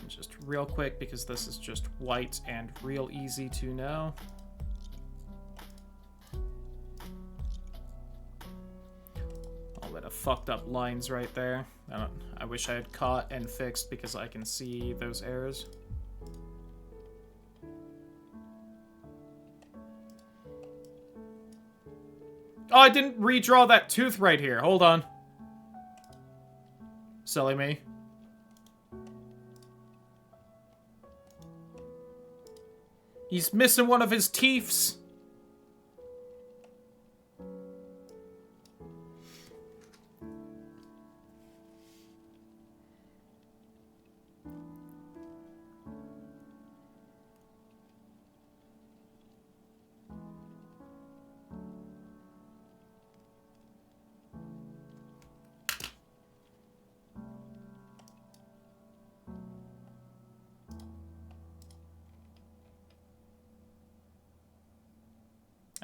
Just real quick, because this is just white and real easy to know. All bit of fucked up lines right there. I wish I had caught and fixed because I can see those errors. Oh, I didn't redraw that tooth right here. Hold on. Silly me. He's missing one of his teeths.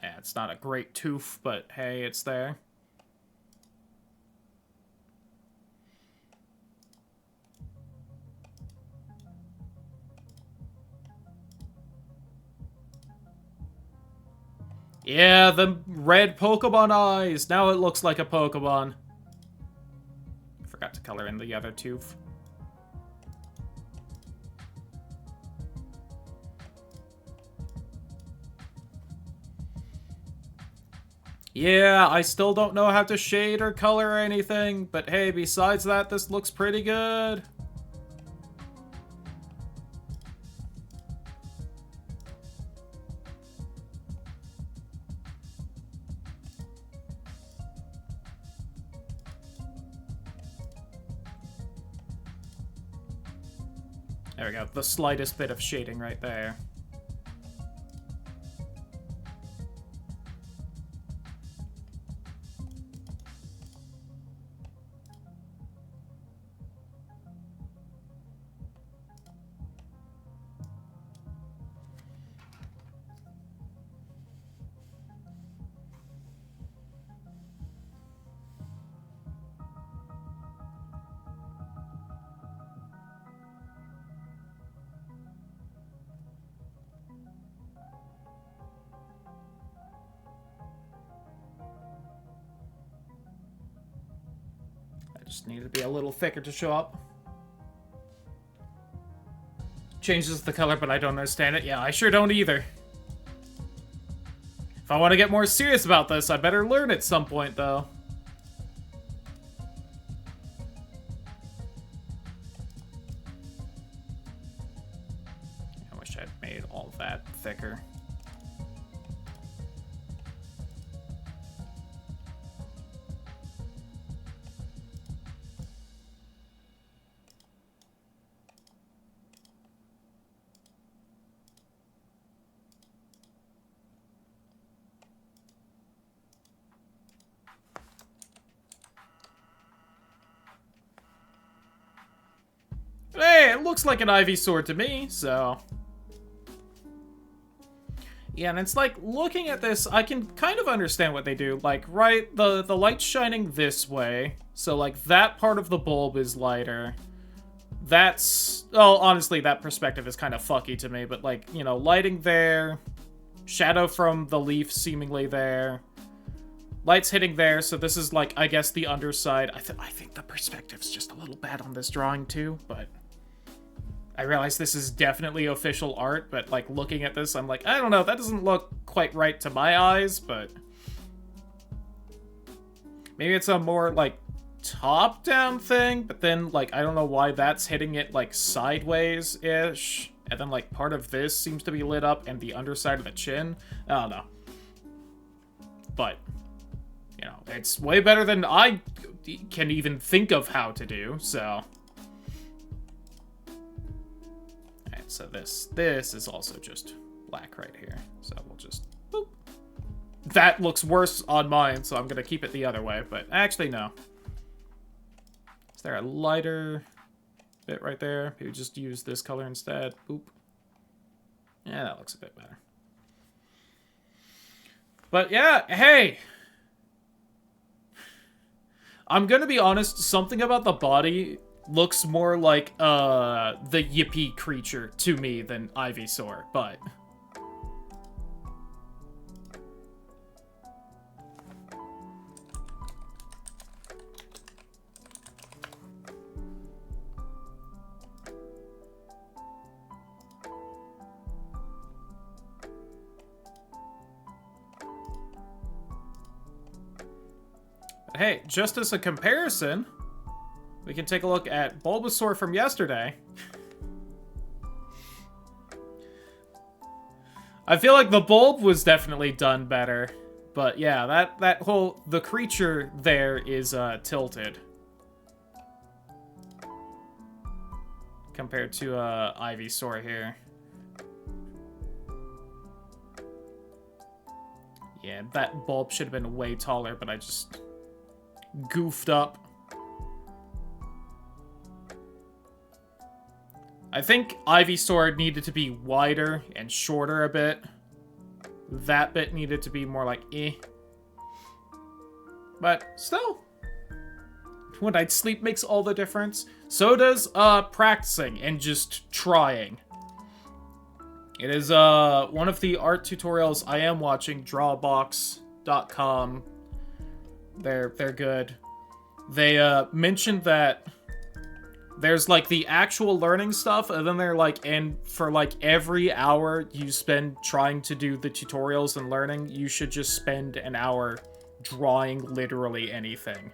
Yeah, it's not a great tooth, but hey, it's there. Yeah, the red Pokemon eyes! Now it looks like a Pokemon. Forgot to color in the other tooth. Yeah, I still don't know how to shade or color or anything, but hey, besides that, this looks pretty good. There we go, the slightest bit of shading right there. Just need to be a little thicker to show up. Changes the color, but I don't understand it. Yeah, I sure don't either. If I want to get more serious about this, I better learn at some point, though. I wish I'd made all that thicker. Hey, it looks like an Ivysaur to me, so... Yeah, and it's like, looking at this, I can kind of understand what they do. Like, right, the light's shining this way, so, like, that part of the bulb is lighter. That's... Oh, honestly, that perspective is kind of fucky to me, but, like, you know, lighting there, shadow from the leaf seemingly there, light's hitting there, so this is, like, I guess the underside. I think the perspective's just a little bad on this drawing, too, but... I realize this is definitely official art, but, like, looking at this, I'm like, I don't know, that doesn't look quite right to my eyes, but... Maybe it's a more, like, top-down thing, but then, like, I don't know why that's hitting it, like, sideways-ish. And then, like, part of this seems to be lit up, and the underside of the chin. I don't know. But, you know, it's way better than I can even think of how to do, so... So this is also just black right here. So we'll just, boop. That looks worse on mine, so I'm gonna keep it the other way, but actually no. Is there a lighter bit right there? Maybe just use this color instead. Boop. Yeah, that looks a bit better. But yeah, hey! I'm gonna be honest, something about the body looks more like, the Yippee creature to me than Ivysaur, but... Hey, just as a comparison, we can take a look at Bulbasaur from yesterday. I feel like the bulb was definitely done better. But yeah, that whole... the creature there is tilted. Compared to Ivysaur here. Yeah, that bulb should have been way taller, but I just... goofed up. I think Ivysaur needed to be wider and shorter a bit. That bit needed to be more like eh. But still, one night's sleep makes all the difference. So does practicing and just trying. It is one of the art tutorials I am watching, drawbox.com. They're good. They mentioned that there's like the actual learning stuff, and then they're like, and for like every hour you spend trying to do the tutorials and learning, you should just spend an hour drawing literally anything.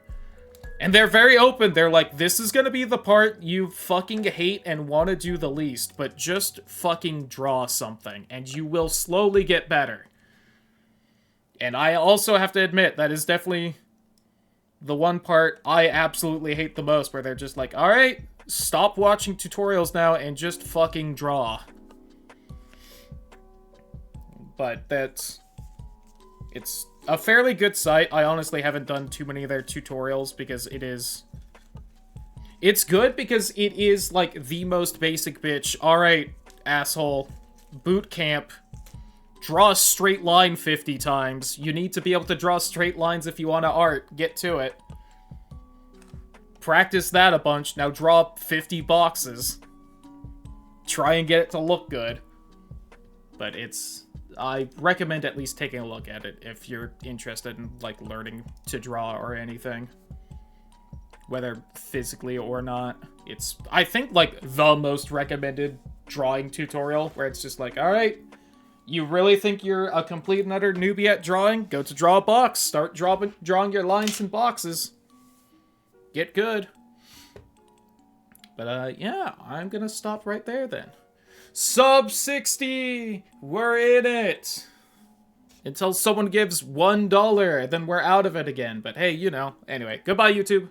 And they're very open. They're like, this is gonna be the part you fucking hate and want to do the least, but just fucking draw something, and you will slowly get better. And I also have to admit, that is definitely the one part I absolutely hate the most, where they're just like, alright, stop watching tutorials now and just fucking draw. But it's a fairly good site. I honestly haven't done too many of their tutorials because it's good because it is like the most basic bitch. Alright, asshole, boot camp. Draw a straight line 50 times. You need to be able to draw straight lines if you want to art. Get to it. Practice that a bunch. Now draw 50 boxes. Try and get it to look good. But I recommend at least taking a look at it if you're interested in, like, learning to draw or anything. Whether physically or not. It's, I think, like, the most recommended drawing tutorial, where it's just like, alright, you really think you're a complete and utter newbie at drawing? Go to draw a box. Start drawing your lines in boxes. Get good. But, yeah, I'm gonna stop right there then. Sub 60! We're in it! Until someone gives $1, then we're out of it again. But hey, you know. Anyway, goodbye, YouTube.